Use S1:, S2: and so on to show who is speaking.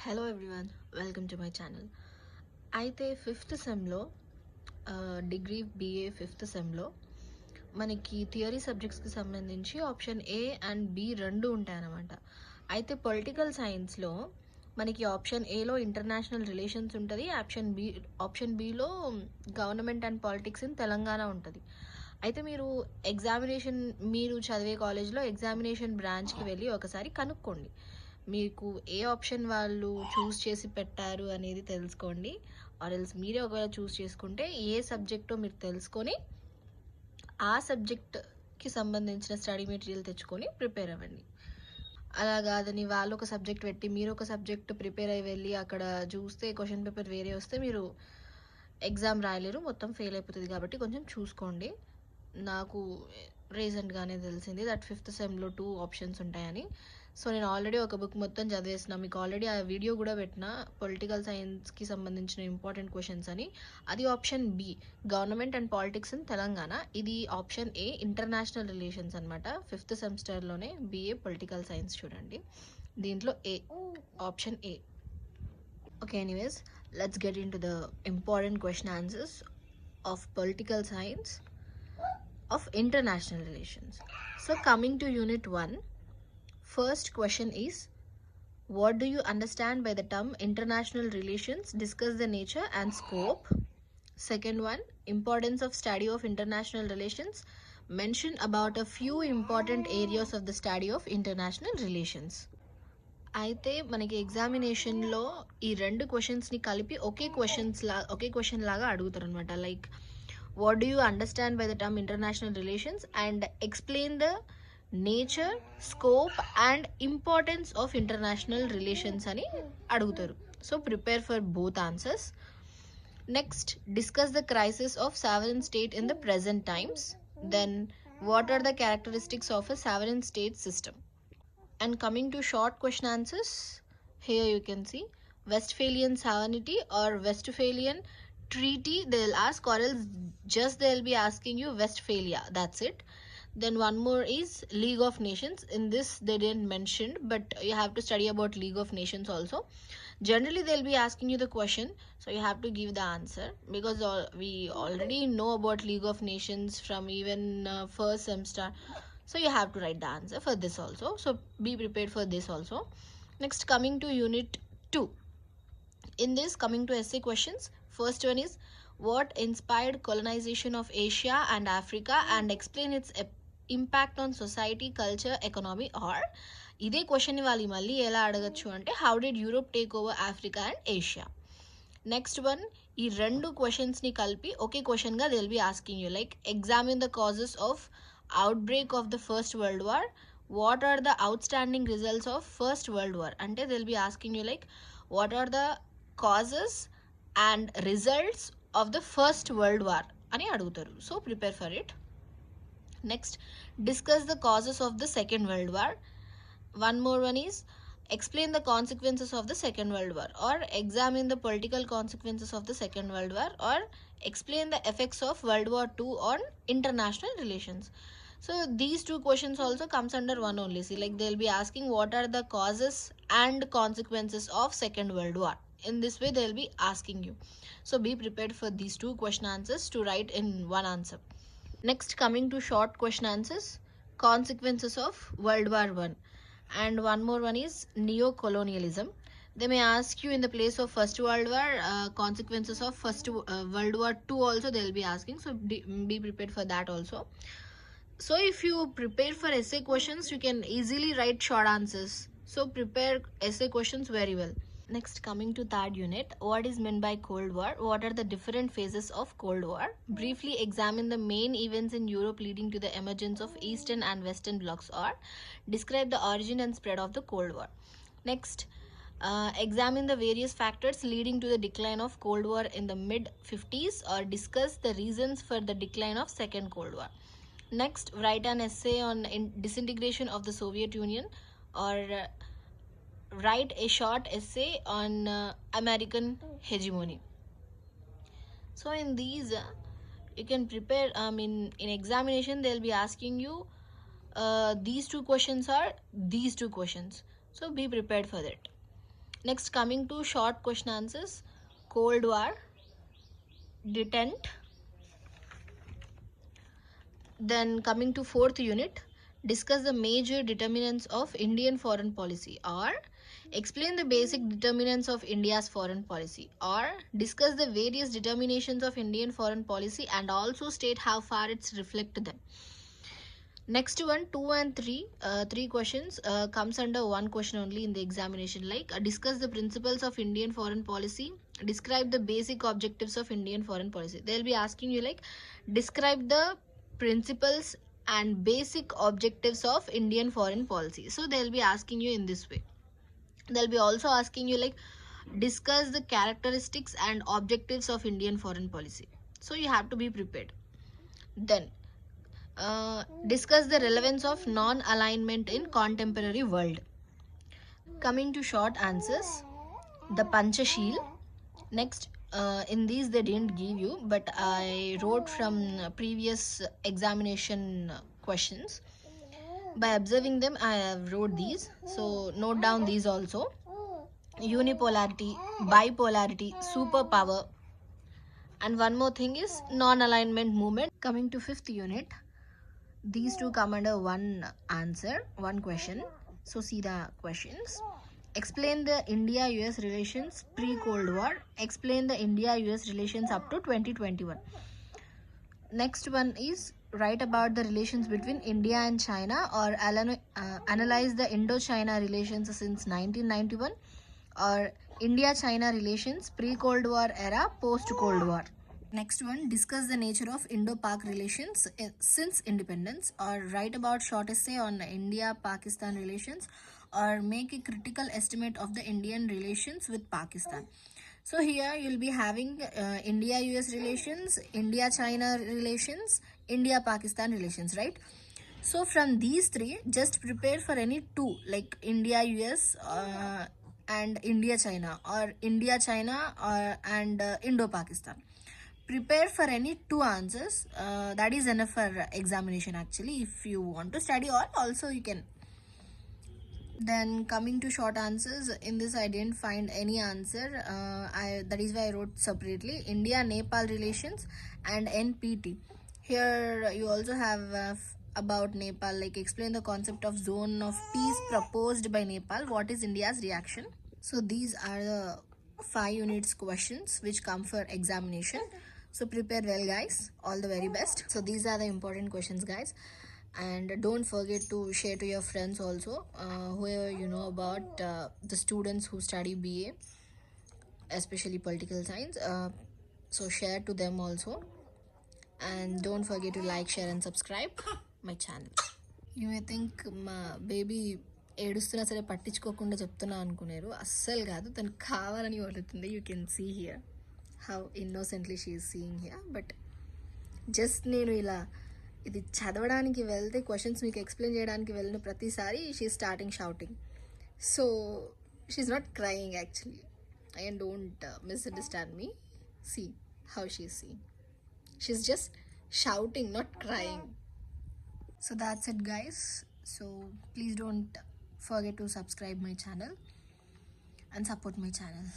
S1: Hello everyone, welcome to my channel. అయితే fifth సెమ్లో degree BA fifth సెమ్లో మనకి theory సబ్జెక్ట్స్కి సంబంధించి option A and B రెండు ఉంటాయన్నమాట. అయితే పొలిటికల్ సైన్స్లో మనకి ఆప్షన్ ఏలో ఇంటర్నేషనల్ రిలేషన్స్ ఉంటుంది, option below government and politics in Telangana ఉంటుంది. అయితే మీరు చదివే కాలేజ్లో ఎగ్జామినేషన్ బ్రాంచ్కి వెళ్ళి ఒకసారి కనుక్కోండి, మీకు ఏ ఆప్షన్ వాళ్ళు చూస్ చేసి పెట్టారు అనేది తెలుసుకోండి. ఆర్ ఎల్స్ మీరే ఒకవేళ చూస్ చేసుకుంటే ఏ సబ్జెక్టో మీరు తెలుసుకొని ఆ సబ్జెక్ట్కి సంబంధించిన స్టడీ మెటీరియల్ తెచ్చుకొని ప్రిపేర్ అవ్వండి. అలా కాదని వాళ్ళు ఒక సబ్జెక్ట్ పెట్టి మీరు ఒక సబ్జెక్ట్ ప్రిపేర్ అయ్యి వెళ్ళి అక్కడ చూస్తే క్వశ్చన్ పేపర్ వేరే వస్తే మీరు ఎగ్జామ్ రాయలేరు, మొత్తం ఫెయిల్ అయిపోతుంది. కాబట్టి కొంచెం చూసుకోండి. నాకు రీసెంట్గానే తెలిసింది దట్ ఫిఫ్త్ సెమ్లో 2 ఆప్షన్స్ ఉంటాయని. సో నేను ఆల్రెడీ ఒక బుక్ మొత్తం చదివేసిన, మీకు ఆల్రెడీ ఆ వీడియో కూడా పెట్టిన, పొలిటికల్ సైన్స్కి సంబంధించిన ఇంపార్టెంట్ క్వశ్చన్స్ అని. అది option B, government and politics in Telangana. ఇది ఆప్షన్ ఏ, ఇంటర్నేషనల్ రిలేషన్స్ అనమాట. ఫిఫ్త్ సెమిస్టర్లోనే బిఏ పొలిటికల్ సైన్స్ చూడండి, దీంట్లో A, option A. Okay, anyways let's get into the important question answers of political science of international relations. So coming to unit 1, first question is, what do you understand by the term international relations? Discuss the nature and scope. Second one, importance of study of international relations. Mention about a few important areas of the study of international relations. అయితే మనకి ఎగ్జామినేషన్లో ఈ రెండు క్వశ్చన్స్ని కలిపి ఒకే question లాగా అడుగుతారు అనమాట. Like, what do you understand by the term international relations and explain the nature, scope and importance of international relations అని అడుగుతారు. So prepare for both answers. Next, discuss the crisis of sovereign state in the present times. Then, what are the characteristics of a sovereign state system. And coming to short question answers, here you can see Westphalian sovereignty or Westphalian treaty they'll ask, or else just they'll be asking you Westphalia, that's it. Then one more is League of Nations. In this they didn't mention, but you have to study about League of Nations also. Generally they'll be asking you the question, so you have to give the answer, because we already know about League of Nations from even first semester. So you have to write the answer for this also. So be prepared for this also. Next, coming to unit 2. In this, coming to essay questions, first one is, what inspired colonization of Asia and Africa and explain its impact on society, culture, economy. Or ఇదే question వాళ్ళు మళ్ళీ ఎలా అడగచ్చు అంటే, how did Europe take over Africa and Asia. Next one, ఈ రెండు క్వశ్చన్స్ని కలిపి ఒకే క్వశ్చన్గా they will be asking you, like, examine the causes of outbreak of the First World War. What are the outstanding results of First World War? Ante they'll be asking you like, what are the causes and results of the First World War ani adugutaru. So prepare for it. Next, discuss the causes of the Second World War. One more one is, explain the consequences of the Second World War, or examine the political consequences of the Second World War, or explain the effects of World War II on international relations. So these two questions also comes under one only. See, like, they'll be asking what are the causes and consequences of Second World War. In this way they'll be asking you. So be prepared for these two question answers to write in one answer. Next, coming to short question answers, consequences of World War I. And one more one is neo-colonialism. They may ask you in the place of First World War, consequences of World War II also they'll be asking. So be prepared for that also. So if you prepare for essay questions, you can easily write short answers. So prepare essay questions very well. Next, coming to third unit, what is meant by Cold War? What are the different phases of Cold War? Briefly examine the main events in Europe leading to the emergence of Eastern and Western blocs, or describe the origin and spread of the Cold War. Next, examine the various factors leading to the decline of Cold War in the mid-50s, or discuss the reasons for the decline of Second Cold War. Next, write an essay on disintegration of the Soviet Union, or write a short essay on American hegemony. So in these, you can prepare, in examination they'll be asking you these two questions are these two questions. So be prepared for that. Next, coming to short question answers, Cold War, detent. Then coming to fourth unit, discuss the major determinants of Indian foreign policy, or explain the basic determinants of India's foreign policy, or discuss the various determinations of Indian foreign policy and also state how far it's reflect them. Next one, 2 and 3, three questions comes under one question only in the examination, like discuss the principles of Indian foreign policy, describe the basic objectives of Indian foreign policy. They'll be asking you like describe the principles and basic objectives of Indian foreign policy. So they'll be asking you in this way. They'll be also asking you like discuss the characteristics and objectives of Indian foreign policy. So you have to be prepared. Then discuss the relevance of non-alignment in contemporary world. Coming to short answers, the Panchashil. Next, in these they didn't give you, but I wrote from previous examination questions. By observing them, I have wrote these. So note down these also. Unipolarity, bipolarity, superpower, and one more thing is non-alignment movement. Coming to fifth unit, these two come under one answer, one question. So see the questions. Explain the India-US relations pre-Cold War. Explain the India-US relations up to 2021. Next one is write about the relations between India and China, or analyze the Indo-China relations since 1991, or India-China relations pre-Cold War era, post-Cold War. Next one, discuss the nature of Indo-Pak relations since independence, or write about short essay on India-Pakistan relations, or make a critical estimate of the Indian relations with Pakistan. So here you'll be having India-US relations, India-China relations, India-Pakistan relations, right? So from these three, just prepare for any two, like India-US and India-China, or India-China and Indo-Pakistan. Prepare for any two answers. That is enough for examination actually. If you want to study all, also you can. Then coming to short answers, in this I didn't find any answer. That is why I wrote separately India-Nepal relations and NPT. Here you also have about Nepal, like explain the concept of zone of peace proposed by Nepal. What is India's reaction? So these are the 5 units questions which come for examination. So prepare well guys, all the very best. So these are the important questions guys, and don't forget to share to your friends also, whoever you know about the students who study BA, especially political science. So share to them also, and don't forget to like, share and subscribe my channel. You may think మా baby ఏడుస్తున్నా సరే పట్టించుకోకుండా చెప్తున్నా అనుకున్నారు. అస్సలు కాదు, తను కావాలని వదులుతుంది. You can see here how innocently she is seeing here. But just నేను ఇలా ఇది చదవడానికి వెళ్తే, క్వశ్చన్స్ మీకు ఎక్స్ప్లెయిన్ చేయడానికి వెళ్ళిన ప్రతిసారి she starting shouting. So she's not crying actually, and don't misunderstand me. See how she is seeing. She's just shouting, not crying. So that's it guys. So please don't forget to subscribe my channel and support my channel.